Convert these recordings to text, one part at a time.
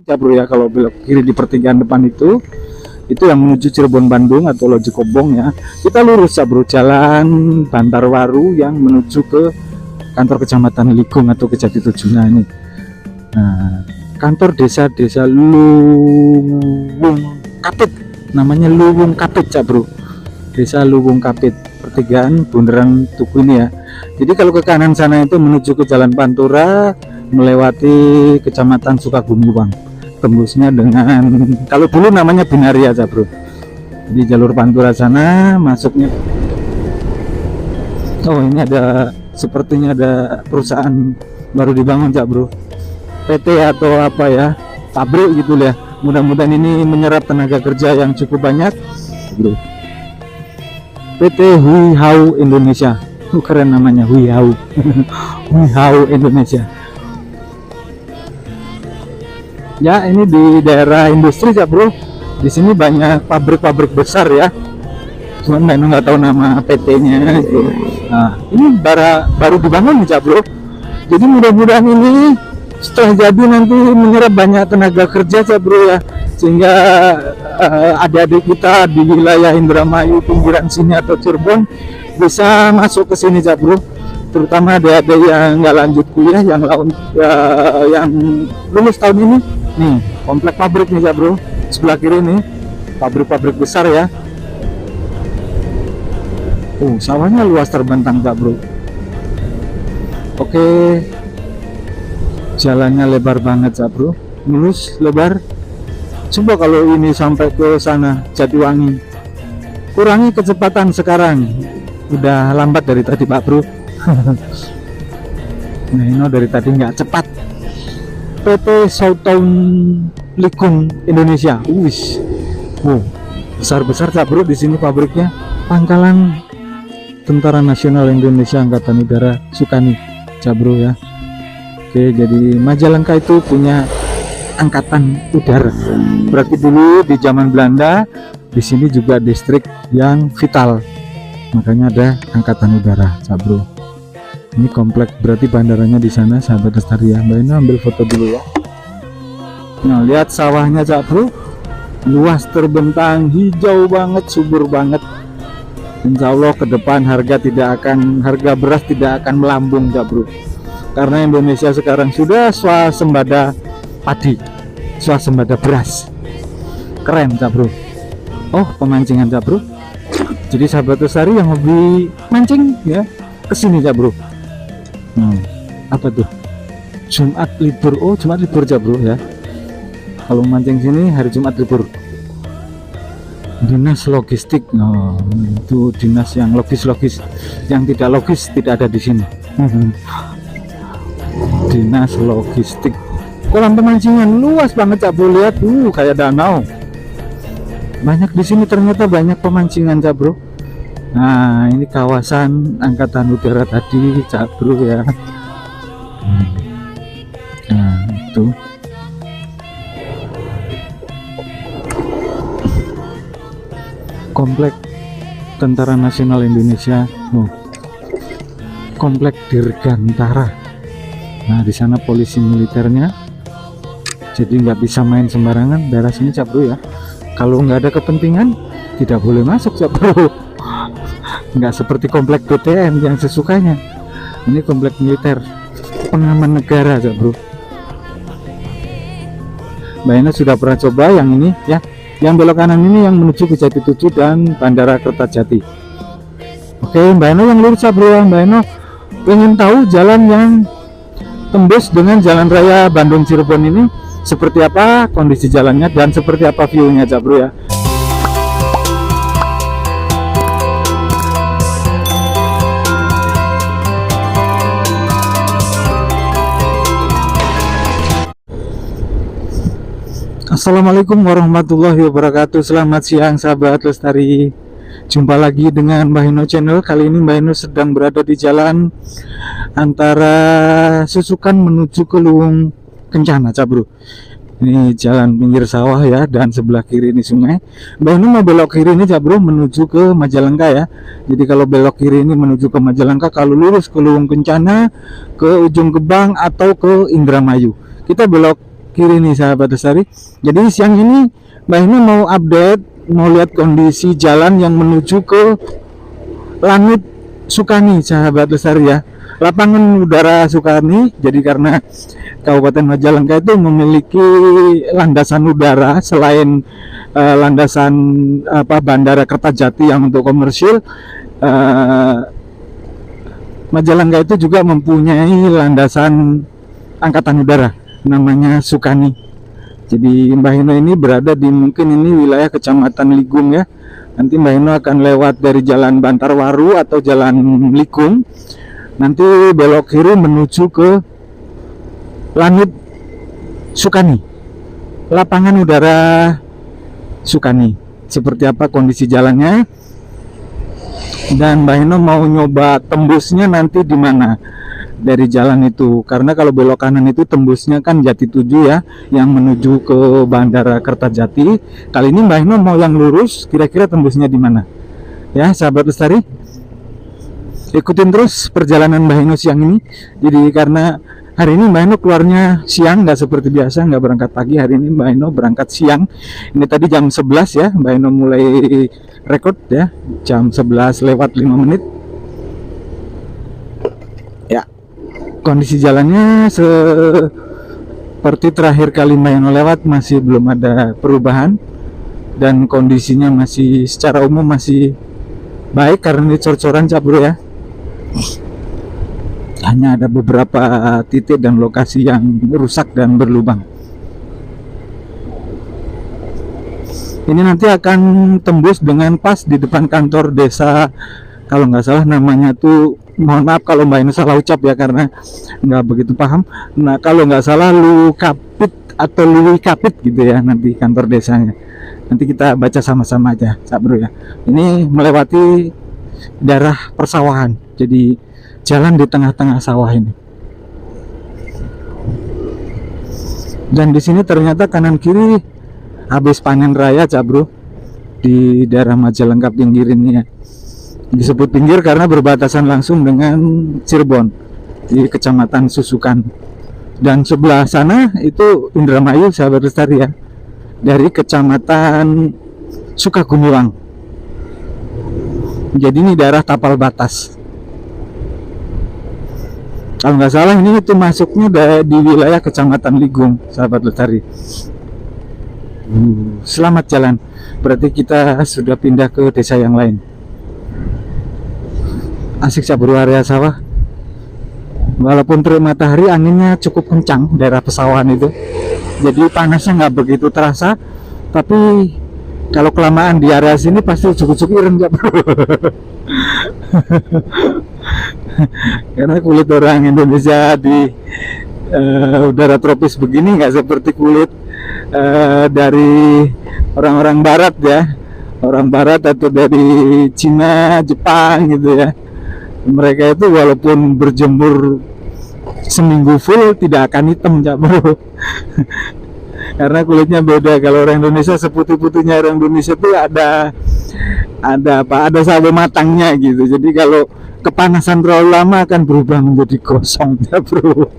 ya bro ya. Kalau belok kiri di pertigaan depan itu yang menuju Cirebon Bandung atau Loji Kobong ya. Kita lurus ya bro, jalan Bantarwaru yang menuju ke kantor kecamatan Ligung atau Kejati Tujuna ini. Nah, kantor desa Luwung Kapit, namanya Luwung Kapit ya bro, desa Luwung Kapit, pertigaan bundaran Tugu ini ya. Jadi kalau ke kanan sana itu menuju ke Jalan Pantura, melewati kecamatan Sukabumi Bang, tembusnya dengan, kalau dulu namanya Binari aja bro, di jalur Pantura sana masuknya. Oh ini ada, sepertinya ada perusahaan baru dibangun ya bro, PT atau apa ya, pabrik gitu ya. Mudah-mudahan ini menyerap tenaga kerja yang cukup banyak bro. PT Hui Hau Indonesia, keren namanya, Hui Hau. Hui Hau Indonesia ya. Ini di daerah industri ya bro, di sini banyak pabrik-pabrik besar ya, cuman Mbak nggak tahu nama PT-nya itu. Nah ini baru dibangun ya bro, jadi mudah-mudahan ini setelah jadi nanti menyerap banyak tenaga kerja ya bro ya, sehingga adik-adik kita di wilayah Indramayu pinggiran sini atau Cirebon bisa masuk ke sini ya bro, terutama adik-adik yang nggak lanjut kuliah, yang lulus tahun ini. Nih komplek pabrik nih ya bro, sebelah kiri nih pabrik-pabrik besar ya. Sawahnya luas terbentang ya bro. Oke, jalannya lebar banget ya bro, mulus lebar. Coba kalau ini sampai ke sana Jatiwangi, kurangi kecepatan sekarang, udah lambat dari tadi pak bro. Nah ini dari tadi nggak cepat. PT Southtown Ligung Indonesia, besar-besar ya bro di sini pabriknya. Pangkalan Tentara Nasional Indonesia Angkatan Udara Sukani ya bro ya. Oke, jadi Majalengka itu punya angkatan udara. Berarti dulu di zaman Belanda di sini juga distrik yang vital, makanya ada angkatan udara ya bro. Ini komplek, berarti bandaranya di sana sahabat lestari ya. Mbak Ina ambil foto dulu ya. Nah lihat sawahnya ya bro, luas terbentang, hijau banget, subur banget. Insya Allah ke depan harga beras tidak akan melambung ya bro, karena Indonesia sekarang sudah swasembada padi, swasembada beras. Keren ya bro. Oh pemancingan ya bro, jadi sahabat lestari yang hobi mancing ya kesini ya bro. Apa tuh, Jumat libur. Oh Jumat libur ya bro ya, kalau mancing sini hari Jumat libur. Dinas logistik, itu dinas yang logis, yang tidak logis tidak ada di sini. Dinas logistik. Kolam pemancingan luas banget ya bro, lihat kayak danau. Banyak di sini ternyata, banyak pemancingan ya bro. Nah ini kawasan angkatan udara tadi ya bro ya. Nah itu komplek Tentara Nasional Indonesia, komplek Dirgantara. Nah di sana polisi militernya, jadi nggak bisa main sembarangan daerah sini ya bro ya. Kalau nggak ada kepentingan tidak boleh masuk ya bro. Nggak seperti komplek BTN yang sesukanya. Ini komplek militer, pengaman negara ya bro. Mbak Ina sudah pernah coba yang ini ya, yang belok kanan ini yang menuju ke Jati Tujuh dan Bandara Kertajati. Oke Mbak Ina yang lurus ya bro. Mbak Ina pengen tahu jalan yang tembus dengan jalan raya Bandung Cirebon ini seperti apa kondisi jalannya dan seperti apa view-nya ya bro ya. Assalamualaikum warahmatullahi wabarakatuh. Selamat siang sahabat lestari. Jumpa lagi dengan Mbah Hino Channel. Kali ini Mbah Hino sedang berada di jalan antara Susukan menuju ke Luwung Kencana ya bro. Ini jalan pinggir sawah ya, dan sebelah kiri ini sungai. Mbah Hino mau belok kiri ini ya bro, menuju ke Majalengka ya. Jadi kalau belok kiri ini menuju ke Majalengka, kalau lurus ke Luwung Kencana, ke Ujung Gebang atau ke Indramayu. Kita belok kiri nih sahabat lestari. Jadi siang ini Mbak Hino mau update, mau lihat kondisi jalan yang menuju ke Lanut Sukani sahabat lestari ya. Lapangan udara Sukani, jadi karena Kabupaten Majalengka itu memiliki landasan udara selain landasan Bandara Kertajati yang untuk komersil, Majalengka itu juga mempunyai landasan angkatan udara namanya Sukani. Jadi Mbak Hino ini berada di mungkin ini wilayah Kecamatan Ligung ya. Nanti Mbak Hino akan lewat dari Jalan Bantarwaru atau Jalan Ligung, nanti belok kiri menuju ke Lanut Sukani, lapangan udara Sukani. Seperti apa kondisi jalannya, dan Mbak Hino mau nyoba tembusnya nanti di mana dari jalan itu, karena kalau belok kanan itu tembusnya kan Jati 7 ya, yang menuju ke Bandara Kertajati. Kali ini Mbak Hino mau yang lurus, kira-kira tembusnya di mana ya sahabat lestari. Ikutin terus perjalanan Mbak Hino siang ini. Jadi karena hari ini Mbak Hino keluarnya siang, nggak seperti biasa, nggak berangkat pagi. Hari ini Mbak Hino berangkat siang. Ini tadi jam 11 ya, Mbak Hino mulai record ya, jam 11 lewat 5 menit ya. Kondisi jalannya seperti terakhir kali Mbak Hino lewat, masih belum ada perubahan, dan kondisinya masih secara umum masih baik karena ini cor-coran Cabro ya. Hanya ada beberapa titik dan lokasi yang rusak dan berlubang. Ini nanti akan tembus dengan pas di depan kantor desa, kalau nggak salah namanya tuh, mohon maaf kalau Mbak Hino salah ucap ya karena nggak begitu paham. Nah kalau nggak salah Lu Kapit atau Lui Kapit gitu ya nanti kantor desanya. Nanti kita baca sama-sama aja Cabro ya. Ini melewati daerah persawahan, jadi jalan di tengah-tengah sawah ini. Dan di sini ternyata kanan kiri habis panen raya Cabro di daerah Majalengka pinggir ini ya. Disebut pinggir karena berbatasan langsung dengan Cirebon di Kecamatan Susukan. Dan sebelah sana itu Indramayu sahabat lestari ya, dari Kecamatan Sukagumiwang. Jadi ini daerah tapal batas. Kalau nggak salah ini itu masuknya di wilayah Kecamatan Ligung sahabat lestari. Selamat jalan. Berarti kita sudah pindah ke desa yang lain. Asik Cabro area sawah. Walaupun terik matahari, anginnya cukup kencang daerah pesawahan itu, jadi panasnya nggak begitu terasa. Tapi kalau kelamaan di area sini pasti ujuk-ujuk ireng Cabro. Karena kulit orang Indonesia di udara tropis begini nggak seperti kulit dari orang-orang barat ya, orang barat atau dari Cina, Jepang gitu ya. Mereka itu walaupun berjemur seminggu full tidak akan hitam Cabro. Karena kulitnya beda. Kalau orang Indonesia seputih-putihnya orang Indonesia itu ada sawo matangnya gitu. Jadi kalau kepanasan terlalu lama akan berubah menjadi gosong Cabro.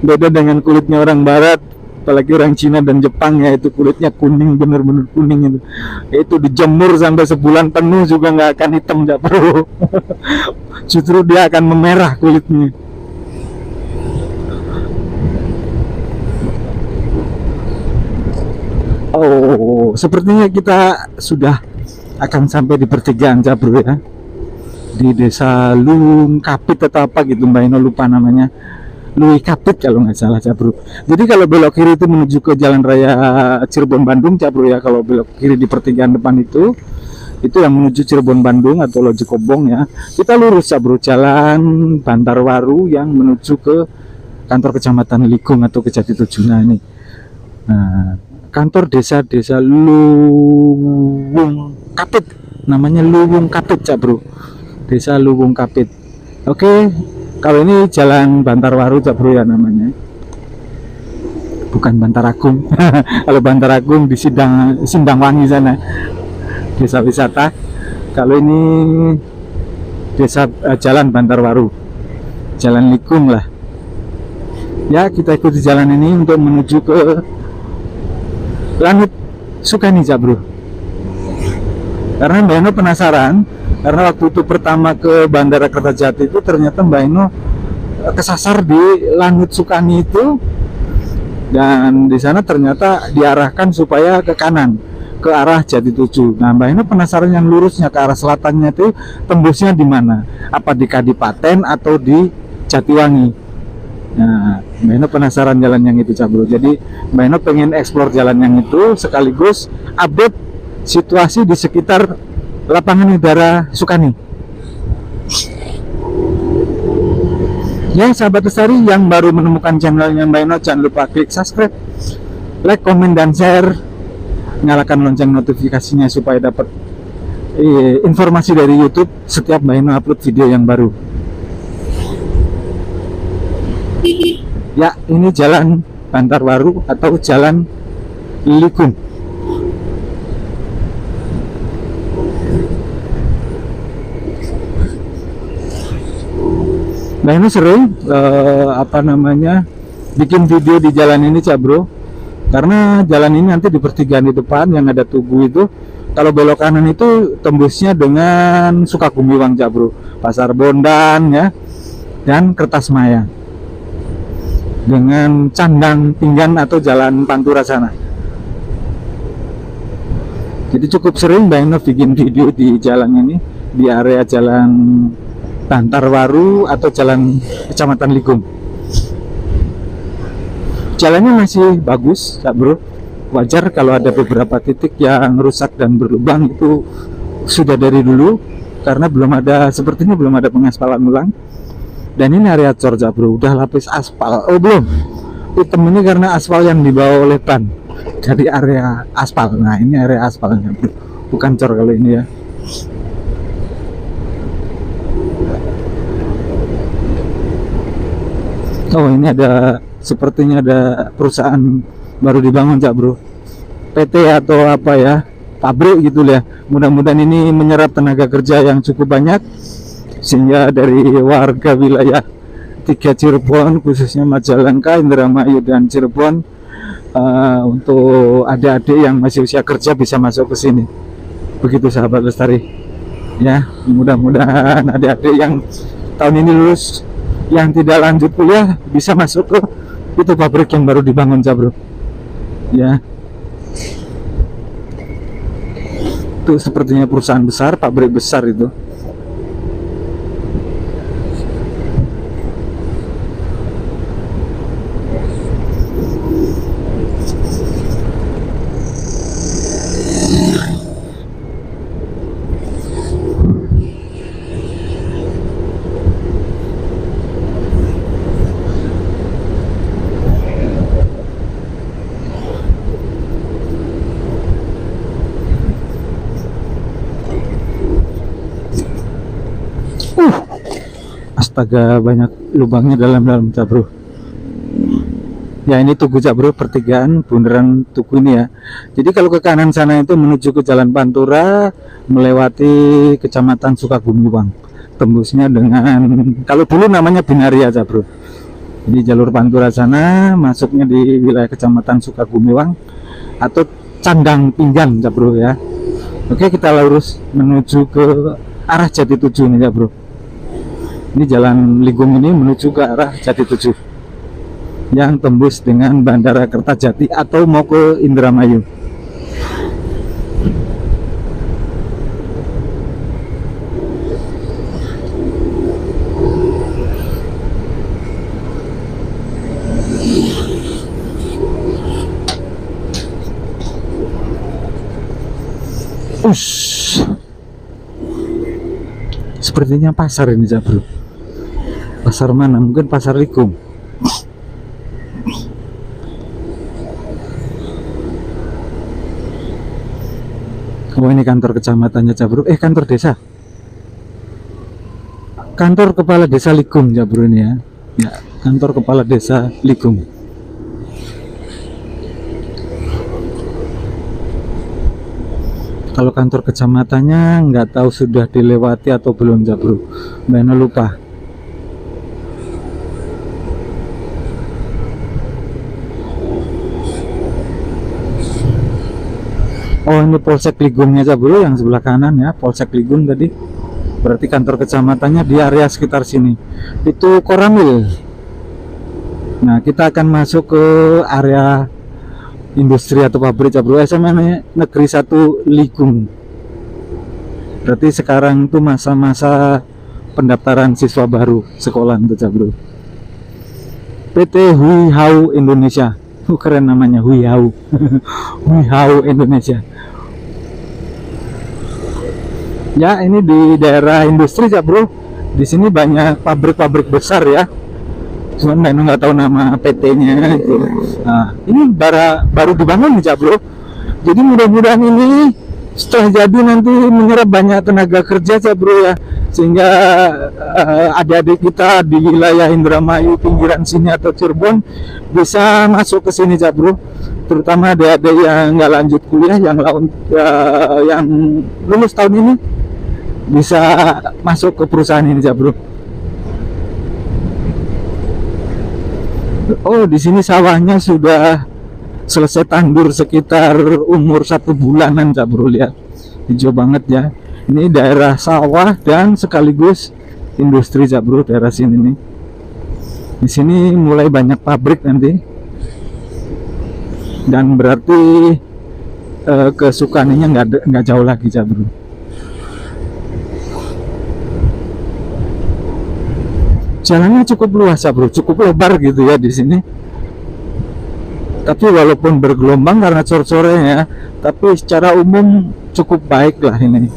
Beda dengan kulitnya orang barat, apalagi orang Cina dan Jepang ya, itu kulitnya kuning, bener-bener kuning itu dijemur sampai sebulan penuh juga nggak akan hitam Cabro. Justru dia akan memerah kulitnya. Oh, sepertinya kita sudah akan sampai di pertigaan Cabro ya, di desa Lung Kapit atau apa gitu, Mbak Hino lupa namanya. Lui Kapit kalau nggak salah Cabro. Jadi kalau belok kiri itu menuju ke Jalan Raya Cirebon Bandung Cabro ya. Kalau belok kiri di pertigaan depan itu yang menuju Cirebon Bandung atau Loji Kobong ya. Kita lurus Cabro, Jalan Bantarwaru yang menuju ke kantor Kecamatan Ligung atau Kejati 7 ini. Nah, kantor desa Luwung Kapit, namanya Luwung Kapit Cabro, desa Luwung Kapit. Oke, kalau ini Jalan Bantarwaru Cabro ya namanya, bukan Bantaragung. Kalau Bantaragung di Sindangwangi sana, desa wisata. Kalau ini desa Jalan Bantarwaru, Jalan Ligung lah. Ya, kita ikuti jalan ini untuk menuju ke Lanut Sukani, Cak Bro. Karena Mbak Eno penasaran, karena waktu itu pertama ke Bandara Kertajati itu ternyata Mbak Eno kesasar di Lanut Sukani itu, dan di sana ternyata diarahkan supaya ke kanan, ke arah Jati 7. Nah, Mbak Eno penasaran yang lurusnya ke arah selatannya itu tembusnya di mana? Apa di Kadipaten atau di Jatiwangi? Nah, Mbak Eno penasaran jalan yang itu, Cak Bro. Jadi Mbak Eno pengen explore jalan yang itu sekaligus update situasi di sekitar lapangan udara Sukani. Ya, sahabat Lestari yang baru menemukan channelnya Mbak Eno, jangan lupa klik subscribe, like, komen, dan share. Nyalakan lonceng notifikasinya supaya dapat informasi dari YouTube setiap Mbak Eno upload video yang baru. Ya, ini jalan Bantarbaru atau jalan Ligung. Nah, ini sering bikin video di jalan ini, Cak Bro. Karena jalan ini nanti di pertigaan di depan yang ada Tugu itu, kalau belok kanan itu tembusnya dengan Sukagumiwang, Cak Bro. Pasar Bondan ya, dan Kertasmaya. Dengan Candang Pinggan atau Jalan Pantura sana. Jadi cukup sering Mbak Eno bikin video di jalan ini, di area jalan Bantarbaru atau jalan Kecamatan Ligung. Jalannya masih bagus, Cak Bro. Wajar kalau ada beberapa titik yang rusak dan berlubang, itu sudah dari dulu karena sepertinya belum ada pengaspalan ulang. Dan ini area cor, Cak Bro, udah lapis aspal. Oh belum, hitam ini karena aspal yang dibawa oleh ban dari area aspal. Nah, ini area aspalnya, Bro, bukan cor kalau ini ya. Oh, ini sepertinya ada perusahaan baru dibangun, Cak Bro, PT atau apa ya, pabrik gitu ya. Mudah-mudahan ini menyerap tenaga kerja yang cukup banyak, sehingga dari warga wilayah 3 Cirebon, khususnya Majalengka, Indramayu, dan Cirebon, untuk adik-adik yang masih usia kerja bisa masuk ke sini. Begitu, sahabat Lestari. Ya, mudah-mudahan adik-adik yang tahun ini lulus, yang tidak lanjut kuliah, bisa masuk ke itu pabrik yang baru dibangun, Cak Bro. Ya, itu sepertinya perusahaan besar, pabrik besar itu. Astaga, banyak lubangnya dalam-dalam, Cak Bro. Ya, ini Tugu, Cak Bro, pertigaan bundaran Tugu ini ya. Jadi kalau ke kanan sana itu menuju ke Jalan Pantura, melewati Kecamatan Sukagumiwang. Tembusnya dengan, kalau dulu namanya Binaria, Cak Bro. Jadi jalur Pantura sana masuknya di wilayah Kecamatan Sukagumiwang atau Candang Pinggan, Cak Bro ya. Oke, kita lurus menuju ke arah Jati 7 nih, Cak Bro. Ini jalan Ligung ini menuju ke arah Jati 7 yang tembus dengan Bandara Kertajati atau mau ke Indramayu. Sepertinya pasar ini, Cak Bro. Pasar mana? Mungkin pasar Ligung. Oh, ini kantor kecamatannya, Cak Bro. Kantor desa. Kantor kepala desa Ligung, Cak Bro, ini ya. Ya, kantor kepala desa Ligung. Kalau kantor kecamatannya nggak tahu sudah dilewati atau belum, Cak Bro. Mbak Eno lupa. Oh, ini Polsek Ligungnya aja bro, yang sebelah kanan ya, Polsek Ligung tadi. Berarti kantor kecamatannya di area sekitar sini. Itu Koramil. Nah, kita akan masuk ke area industri atau pabrik ya bro. SMA Negeri 1 Ligung. Berarti sekarang itu masa-masa pendaftaran siswa baru sekolah itu ya bro. PT Hui Hau Indonesia. Keren namanya, Hui Hau. Hui Hau Indonesia. Ya, ini di daerah industri ya bro. Di sini banyak pabrik-pabrik besar ya. Cuman saya nggak tahu nama PT-nya gitu. Nah, ini baru dibangun nih ya bro. Jadi mudah-mudahan ini setelah jadi nanti menyerap banyak tenaga kerja ya bro ya. Sehingga adik-adik kita di wilayah Indramayu pinggiran sini atau Cirebon bisa masuk ke sini ya bro. Terutama adik-adik yang nggak lanjut kuliah, yang lulus tahun ini bisa masuk ke perusahaan ini ya bro. Oh, di sini sawahnya sudah selesai tandur sekitar umur 1 bulanan ya bro, lihat hijau banget ya. Ini daerah sawah dan sekaligus industri ya bro, daerah sini nih. Di sini mulai banyak pabrik nanti, dan berarti ke Sukaninya nggak jauh lagi ya bro. Jalannya cukup luas ya bro, cukup lebar gitu ya di sini. Tapi walaupun bergelombang karena sore-sore ya, tapi secara umum cukup baik lah ini,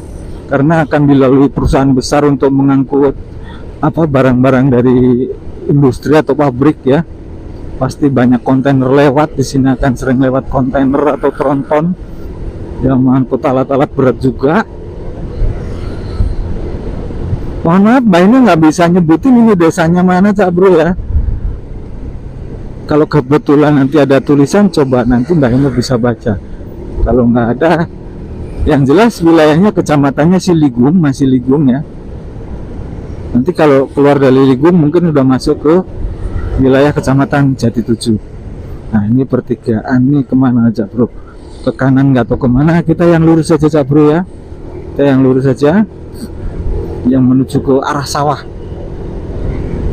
karena akan dilalui perusahaan besar untuk mengangkut barang-barang dari industri atau pabrik ya. Pasti banyak kontainer lewat di sini, akan sering lewat kontainer atau tronton yang mengangkut alat-alat berat juga. Mohon maaf, Mbak ini nggak bisa nyebutin ini desanya mana cak bro ya. Kalau kebetulan nanti ada tulisan, coba nanti Mbak ini bisa baca. Kalau nggak ada, yang jelas wilayahnya kecamatannya Ligung, masih Ligung ya. Nanti kalau keluar dari Ligung mungkin udah masuk ke wilayah kecamatan Jati 7. Nah, ini pertigaan, ini kemana aja bro? Ke kanan nggak tahu kemana, kita yang lurus saja cak bro ya. Kita yang lurus saja, yang menuju ke arah sawah.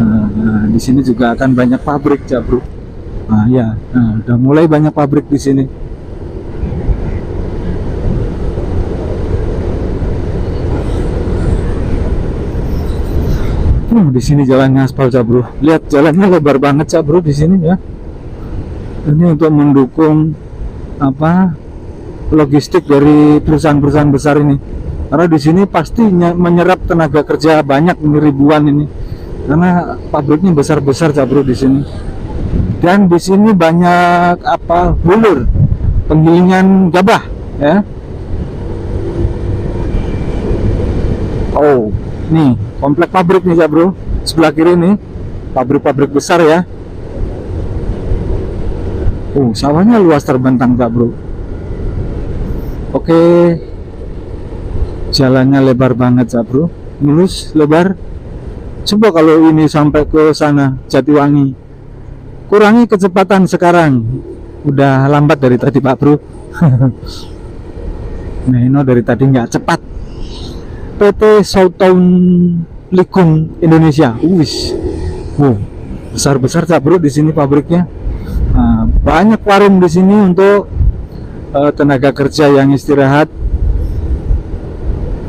Nah, di sini juga akan banyak pabrik cak bro. Nah ya, udah mulai banyak pabrik di sini. Di sini jalannya aspal cak bro. Lihat jalannya lebar banget cak bro di sini ya. Ini untuk mendukung logistik dari perusahaan-perusahaan besar ini. Karena di sini pasti menyerap tenaga kerja banyak, ribuan ini. Karena pabriknya besar-besar cak bro di sini. Dan di sini banyak hulur, penggilingan gabah ya. Oh, nih komplek pabrik nih ya bro, sebelah kiri nih pabrik-pabrik besar ya. Oh, sawahnya luas terbentang ya bro. Oke, jalannya lebar banget ya bro, mulus lebar. Coba kalau ini sampai ke sana Jatiwangi, kurangi kecepatan sekarang, udah lambat dari tadi pak bro. Nah ini dari tadi nggak cepat. PT Southtown Ligung Indonesia, besar-besar cak bro di sini pabriknya. Nah, banyak warung di sini untuk tenaga kerja yang istirahat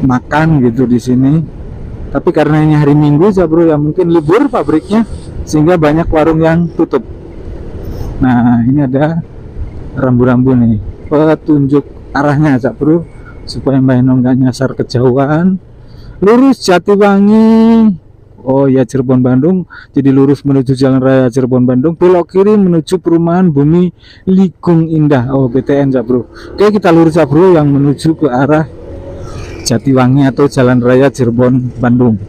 makan gitu di sini. Tapi karena ini hari Minggu cak bro ya, mungkin libur pabriknya, sehingga banyak warung yang tutup. Nah ini ada rambu-rambu nih, petunjuk arahnya cak bro, supaya Mbak Eno nggak nyasar kejauhan. Lurus Jatiwangi, oh ya Cirebon Bandung, jadi lurus menuju Jalan Raya Cirebon Bandung, belok kiri menuju perumahan Bumi Ligung Indah, oh BTN cak bro. Oke, kita lurus cak bro yang menuju ke arah Jatiwangi atau Jalan Raya Cirebon Bandung.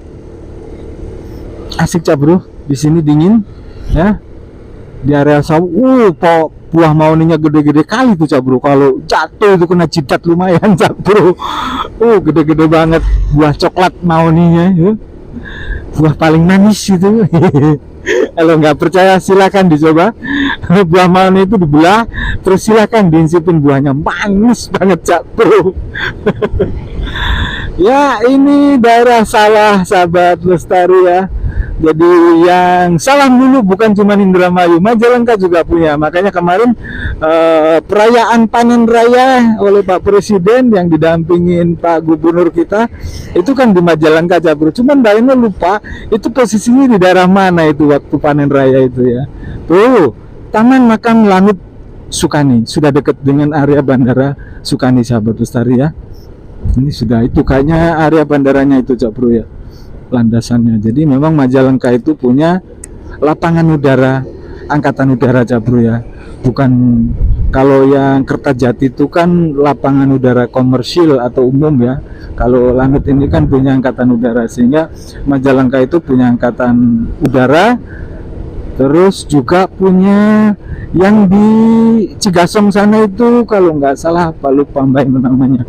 Asik cak bro, di sini dingin ya. Di area sawah, buah mauninya gede-gede kali tuh cak bro. Kalau jatuh itu kena jidat lumayan cak bro. Gede-gede banget buah coklat mauninya ya. Buah paling manis itu. Kalau nggak percaya silakan dicoba. Buah malon itu dibelah, terus silakan diinsipin buahnya, manis banget Cak Bro. Ya ini daerah sawah sahabat lestari ya. Jadi yang salah dulu bukan cuma Indramayu, Majalengka juga punya. Makanya kemarin perayaan panen raya oleh Pak Presiden yang didampingin Pak Gubernur kita itu kan di Majalengka Cak Bro. Cuman Mbak lupa itu posisinya di daerah mana itu waktu panen raya itu ya. Tuh, Taman Makam Lanut Sukani sudah dekat dengan area Bandara Sukani sahabat lestari ya. Ini sudah itu kayaknya area bandaranya itu Cak Bro ya, landasannya. Jadi memang Majalengka itu punya lapangan udara angkatan udara Cak Bro ya. Bukan kalau yang Kertajati itu kan lapangan udara komersil atau umum ya. Kalau Lanut ini kan punya angkatan udara, sehingga Majalengka itu punya angkatan udara. Terus juga punya yang di Cigasong sana itu kalau nggak salah apa lupa Mbak namanya.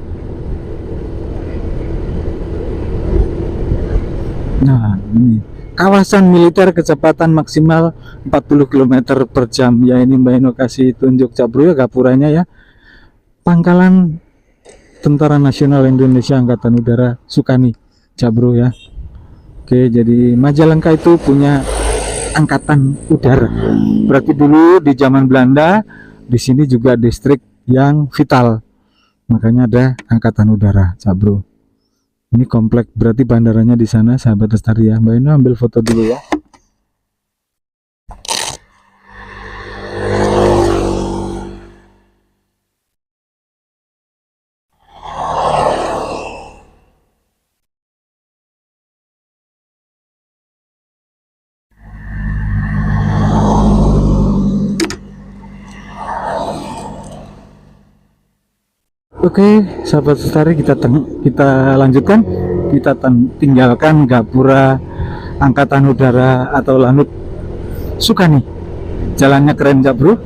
Nah, ini kawasan militer kecepatan maksimal 40 km per jam. Ya ini Mbak Eno kasih tunjuk Cak Bro ya gapuranya ya. Pangkalan Tentara Nasional Indonesia Angkatan Udara Sukani Cak Bro ya. Oke, jadi Majalengka itu punya angkatan udara. Berarti dulu di zaman Belanda di sini juga distrik yang vital. Makanya ada angkatan udara Cak Bro. Ini komplek, berarti bandaranya di sana sahabat lestari ya. Mbak Ino ambil foto dulu ya. Oke, sahabat lestari, kita lanjutkan. Kita tinggalkan gapura angkatan udara atau Lanut Sukani. Jalannya keren Cak Bro,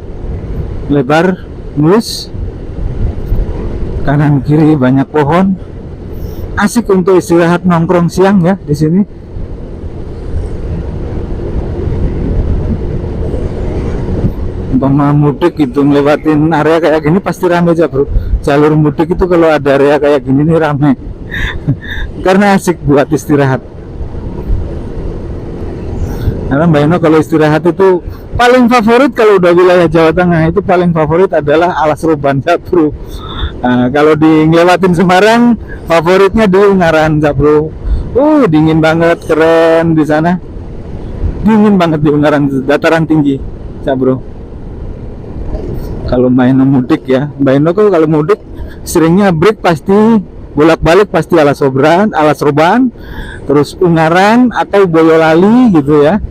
lebar, mulus, kanan kiri banyak pohon, asik untuk istirahat nongkrong siang ya di sini. Umpama mudik itu ngelewatin area kayak gini pasti rame Cak Bro. Jalur mudik itu kalau ada area kayak gini nih rame. Karena asik buat istirahat. Karena Mbak Eno kalau istirahat itu paling favorit kalau udah wilayah Jawa Tengah itu paling favorit adalah Alas Roban Cak Bro. Nah, kalau di ngelewatin Semarang favoritnya di Ungaran Cak Bro. Dingin banget, keren di sana. Dingin banget di Ungaran, dataran tinggi Cak Bro. Kalau Mbak Eno mudik ya, Mbak Eno kalau mudik seringnya break pasti bolak-balik pasti Alas Roban, terus Ungaran atau Boyolali gitu ya.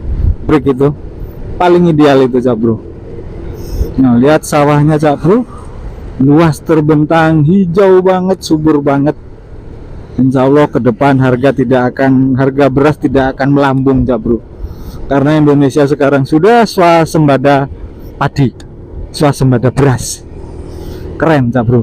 Break itu paling ideal itu Cak Bro. Nah, lihat sawahnya Cak Bro, luas terbentang, hijau banget, subur banget. Insya Allah ke depan harga beras tidak akan melambung Cak Bro. Karena Indonesia sekarang sudah swasembada padi, swasembada beras. Keren Cak Bro.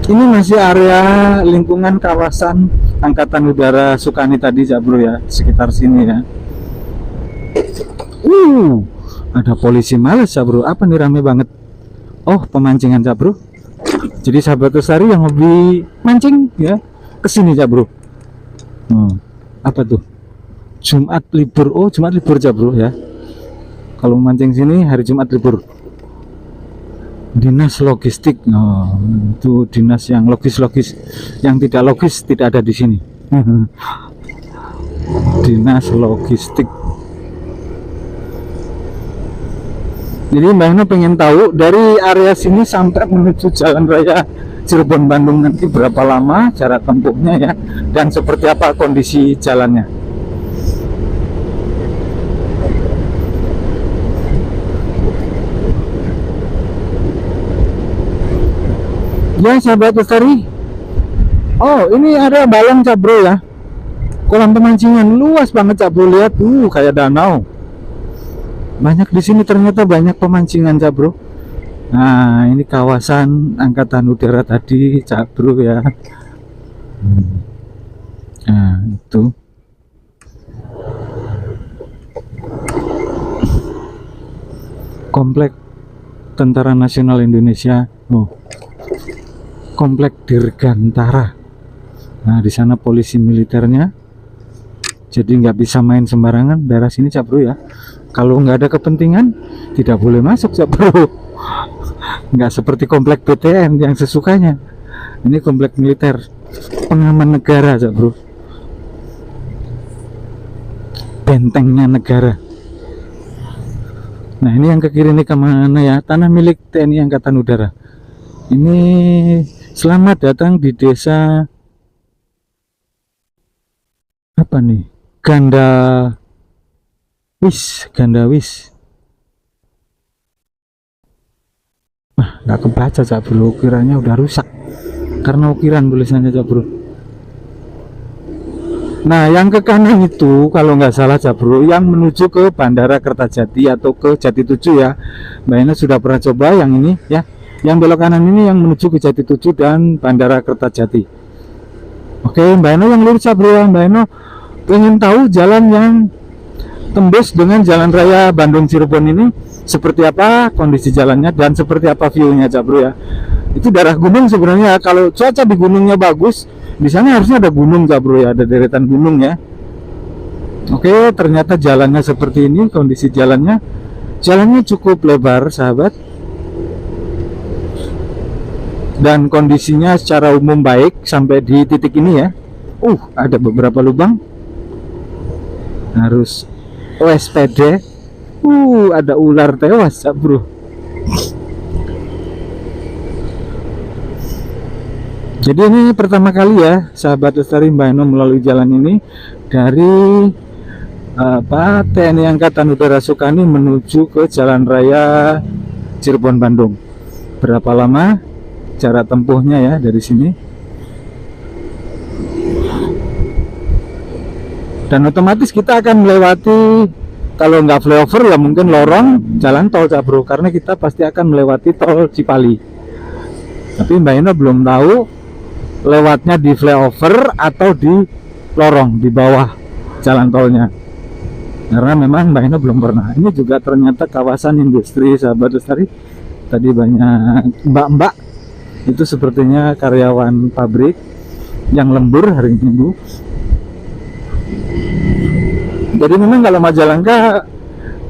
Ini masih area lingkungan kawasan Angkatan Udara Sukani tadi Cak Bro ya, sekitar sini ya. Ada polisi males Cak Bro. Apa nih rame banget? Oh, pemancingan Cak Bro. Jadi sahabat lestari yang hobi mancing ya, kesini Cak Bro. Apa tuh? Jumat libur. Oh, Jumat libur Cak Bro ya. Kalau mancing sini hari Jumat libur. Dinas logistik, itu dinas yang logis, yang tidak logis tidak ada di sini. Dinas logistik. Jadi Mbak Eno pengen tahu dari area sini sampai menuju Jalan Raya Cirebon Bandung nanti berapa lama jarak tempuhnya ya, dan seperti apa kondisi jalannya. Ya sahabat lestari, ini ada balong Cak Bro ya, kolam pemancingan luas banget Cak Bro. Lihat kayak danau, banyak di sini ternyata, banyak pemancingan Cak Bro. Nah, ini kawasan angkatan udara tadi, Cak Bro ya. Nah, itu komplek Tentara Nasional Indonesia. Oh, komplek Dirgantara. Nah, di sana polisi militernya. Jadi nggak bisa main sembarangan daerah sini, Cak Bro ya. Kalau nggak ada kepentingan, tidak boleh masuk, Cak Bro. Nggak seperti komplek BTN yang sesukanya. Ini komplek militer, pengaman negara, Cak Bro. Bentengnya negara. Nah, ini yang ke kiri ini kemana ya? Tanah milik TNI Angkatan Udara. Ini selamat datang di desa apa nih? Gandawis. Wah, nggak kebaca, Cak Bro. Ukirannya udah rusak karena ukiran tulisannya, Cak Bro. Nah, yang ke kanan itu kalau nggak salah, Cak Bro, yang menuju ke Bandara Kertajati atau ke Jati 7 ya. Mbak Eno sudah pernah coba yang ini ya. Yang belok kanan ini yang menuju ke Jati 7 dan Bandara Kertajati. Oke, Mbak Eno yang lurus, Cak Bro. Mbak Eno pengen tahu jalan yang tembus dengan jalan raya Bandung Cirebon ini seperti apa kondisi jalannya dan seperti apa view-nya, Cak Bro ya. Itu daerah gunung sebenarnya. Kalau cuaca di gunungnya bagus, di sana harusnya ada gunung, Cak Bro ya, ada deretan gunung ya. Oke, ternyata jalannya seperti ini, kondisi jalannya. Jalannya cukup lebar, sahabat. Dan kondisinya secara umum baik sampai di titik ini ya. Ada beberapa lubang. Harus OSPD. Ada ular tewas, Cak Bro. Jadi ini pertama kali ya sahabat Lestari Mbak Eno melalui jalan ini dari TNI Angkatan Udara Sukani menuju ke Jalan Raya Cirebon Bandung. Berapa lama cara tempuhnya ya dari sini? Dan otomatis kita akan melewati, kalau nggak flyover ya mungkin lorong jalan tol, Cak Bro, karena kita pasti akan melewati tol Cipali. Tapi Mbak Eno belum tahu lewatnya di flyover atau di lorong di bawah jalan tolnya, karena memang Mbak Eno belum pernah. Ini juga ternyata kawasan industri, sahabat Lestari. Tadi banyak mbak-mbak, itu sepertinya karyawan pabrik yang lembur hari Minggu. Jadi memang kalau Majalengka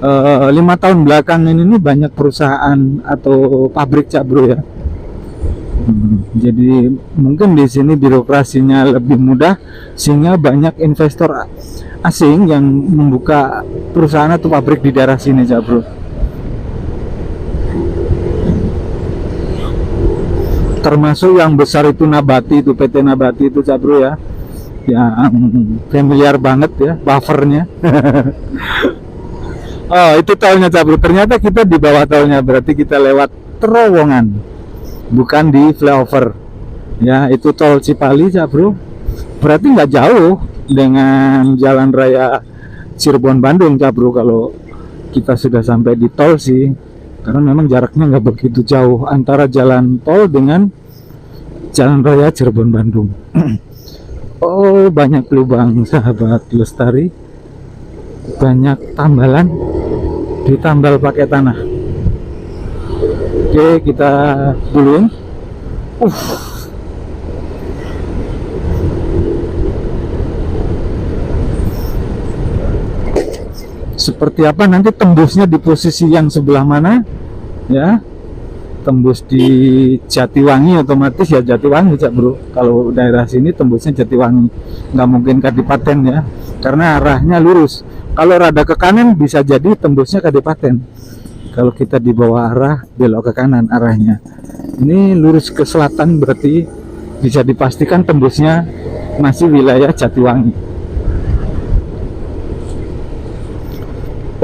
5 tahun belakangan ini banyak perusahaan atau pabrik, Cak Bro ya. Jadi mungkin di sini birokrasinya lebih mudah sehingga banyak investor asing yang membuka perusahaan atau pabrik di daerah sini, Cak Bro. Termasuk yang besar itu Nabati, itu PT Nabati itu, Cak Bro ya. Yang familiar banget ya buffernya. Oh, itu tolnya, Cak Bro. Ternyata kita di bawah tolnya, berarti kita lewat terowongan, bukan di flyover ya. Itu tol Cipali, Cak Bro. Berarti nggak jauh dengan jalan raya Cirebon Bandung, Cak Bro, kalau kita sudah sampai di tol sih, karena memang jaraknya nggak begitu jauh antara jalan tol dengan jalan raya Cirebon Bandung. Oh, banyak lubang, sahabat Lestari. Banyak tambalan, ditambal pakai tanah. Oke, kita duluin. Seperti apa nanti tembusnya di posisi yang sebelah mana ya? Tembus di Jatiwangi, otomatis ya Jatiwangi, Cak Bro. Kalau daerah sini tembusnya Jatiwangi, nggak mungkin Kadipaten ya, karena arahnya lurus. Kalau rada ke kanan bisa jadi tembusnya Kadipaten. Kalau kita di bawah arah belok ke kanan arahnya. Ini lurus ke selatan, berarti bisa dipastikan tembusnya masih wilayah Jatiwangi.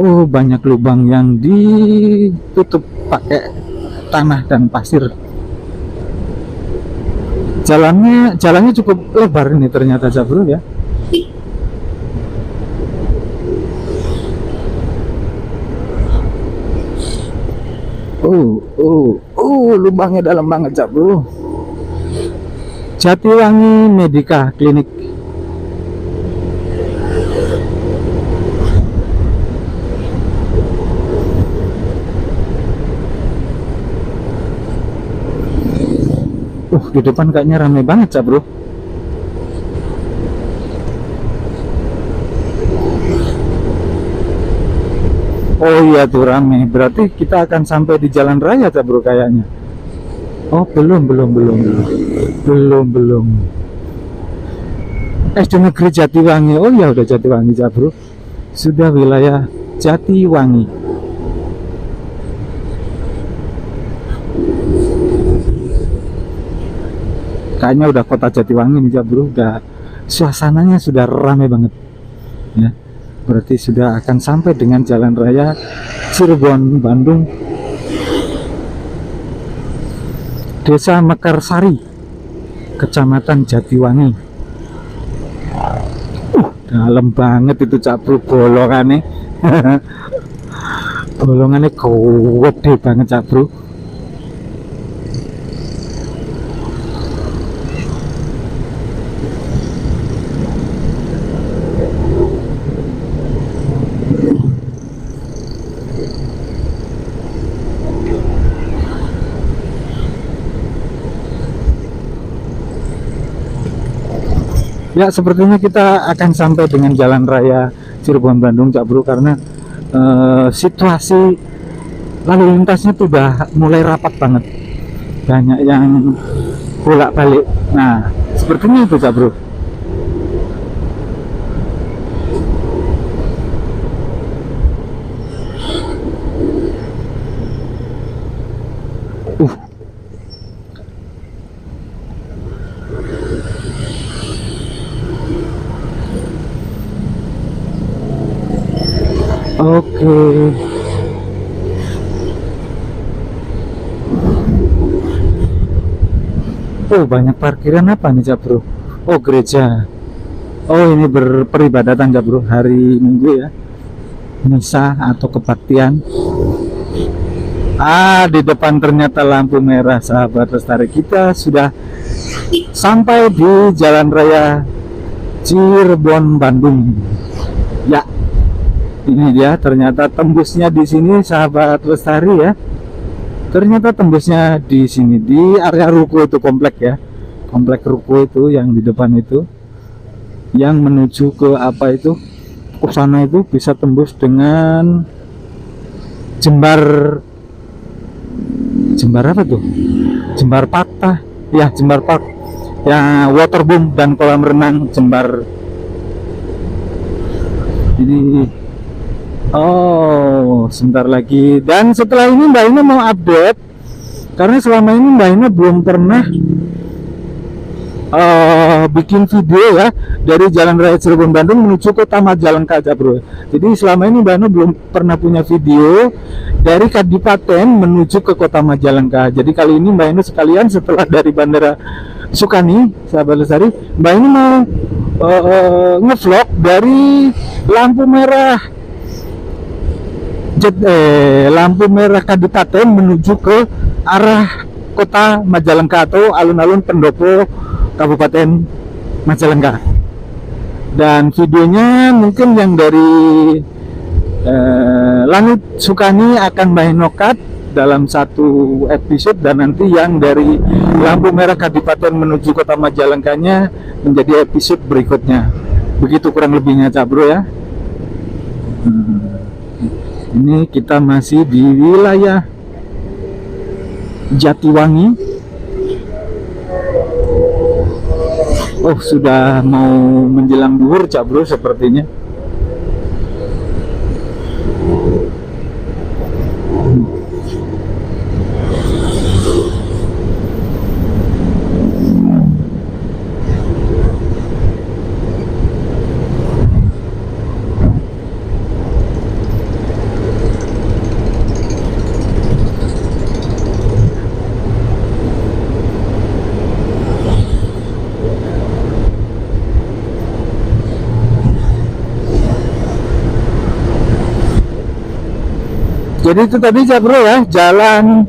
Oh, banyak lubang yang ditutup pakai tanah dan pasir. Jalannya cukup lebar ini ternyata, Cak Bro ya. Lubangnya dalam banget Cak Bro. Jatiwangi Medica Klinik. Di depan kayaknya ramai banget Cak Bro. Oh iya tuh rame. Berarti kita akan sampai di jalan raya Cak Bro kayaknya. Oh belum. SD Negeri Jatiwangi. Oh ya udah Jatiwangi Cak Bro. Sudah wilayah Jatiwangi. Kayaknya udah kota Jatiwangi nih Cak Bro. Udah suasananya sudah ramai banget. Ya. Berarti sudah akan sampai dengan jalan raya Cirebon Bandung. Desa Mekarsari, Kecamatan Jatiwangi. Dalam banget itu Cak Bro bolongannya. Bolongannya gede banget Cak Bro. Ya sepertinya kita akan sampai dengan jalan raya Cirebon Bandung Cak Bro, karena situasi lalu lintasnya tuh udah mulai rapat banget, banyak yang bolak balik. Nah sepertinya itu Cak Bro. Oke. Banyak parkiran apa nih Cak Bro? Gereja. Ini berperibadatan Cak Bro, hari Minggu ya, misa atau kebaktian. Di depan ternyata lampu merah sahabat lestari. Kita sudah sampai di jalan raya Cirebon Bandung. Ya. Ini dia ternyata tembusnya di sini sahabat lestari ya. Ternyata tembusnya di sini di area ruko itu, komplek ya. Komplek ruko itu yang di depan itu. Yang menuju ke apa itu? Ke sana itu bisa tembus dengan jembar apa tuh? Jembar patah. Ya, jembar park. Ya, waterboom dan kolam renang jembar. Jadi sebentar lagi. Dan setelah ini Mbak Ina mau update, karena selama ini Mbak Ina belum pernah bikin video ya dari Jalan Raya Cirebon Bandung menuju ke Taman Majalengka Cak Bro. Jadi selama ini Mbak Ina belum pernah punya video dari Kadipaten menuju ke Kota Majalengka. Jadi kali ini Mbak Ina sekalian setelah dari Bandara Sukani sahabat lestari, Mbak Ina mau ngevlog dari lampu merah Kadipaten menuju ke arah Kota Majalengka atau alun-alun pendopo Kabupaten Majalengka. Dan videonya mungkin yang dari Langit Sukani akan main nokat dalam satu episode, dan nanti yang dari lampu merah Kadipaten menuju Kota Majalengkanya menjadi episode berikutnya. Begitu kurang lebihnya Cak Bro ya. Ini kita masih di wilayah Jatiwangi. Sudah mau menjelang duhur Cak Bro sepertinya. Jadi itu tadi ya bro ya, jalan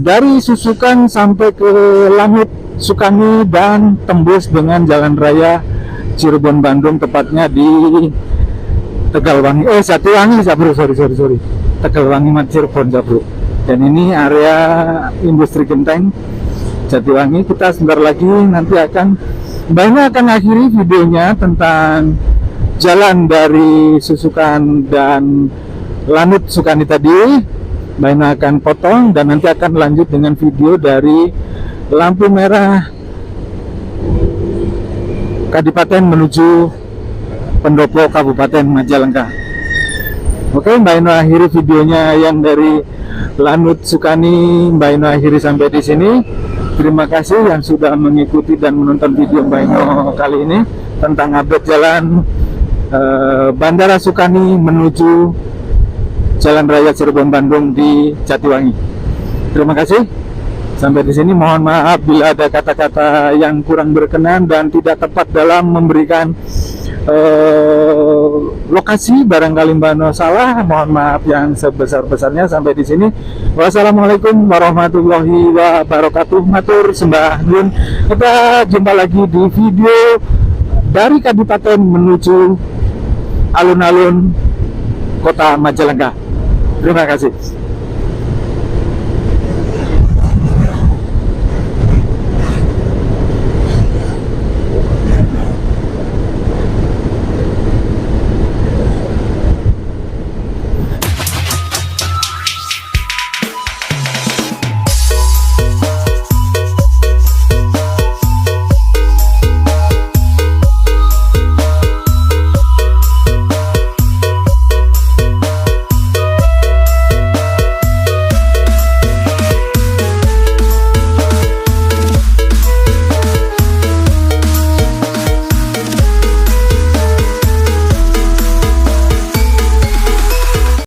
dari Susukan sampai ke Lanut Sukani dan tembus dengan jalan raya Cirebon Bandung, tepatnya di Tegalwangi, Jatiwangi ya bro, sorry Tegalwangi Cirebon ya bro. Dan ini area industri genteng Jatiwangi. Kita sebentar lagi nanti Mbak Ina akan akhiri videonya tentang jalan dari Susukan dan Lanut Sukani tadi. Mbak Ina akan potong dan nanti akan lanjut dengan video dari lampu merah Kadipaten menuju Pendopo Kabupaten Majalengka. Oke, Mbak Ina akhiri videonya yang dari Lanut Sukani. Mbak Ina akhiri sampai di sini. Terima kasih yang sudah mengikuti dan menonton video Mbak Ina kali ini tentang update jalan Bandara Sukani menuju Jalan Raya Cirebon Bandung di Jatiwangi. Terima kasih. Sampai di sini, mohon maaf bila ada kata-kata yang kurang berkenan dan tidak tepat dalam memberikan lokasi. Barangkali Mbak No salah, mohon maaf yang sebesar-besarnya. Sampai di sini. Wassalamualaikum warahmatullahi wabarakatuh. Matur sembah nuwun. Kita jumpa lagi di video dari Kadipaten menuju alun-alun Kota Majalengka. Terima kasih.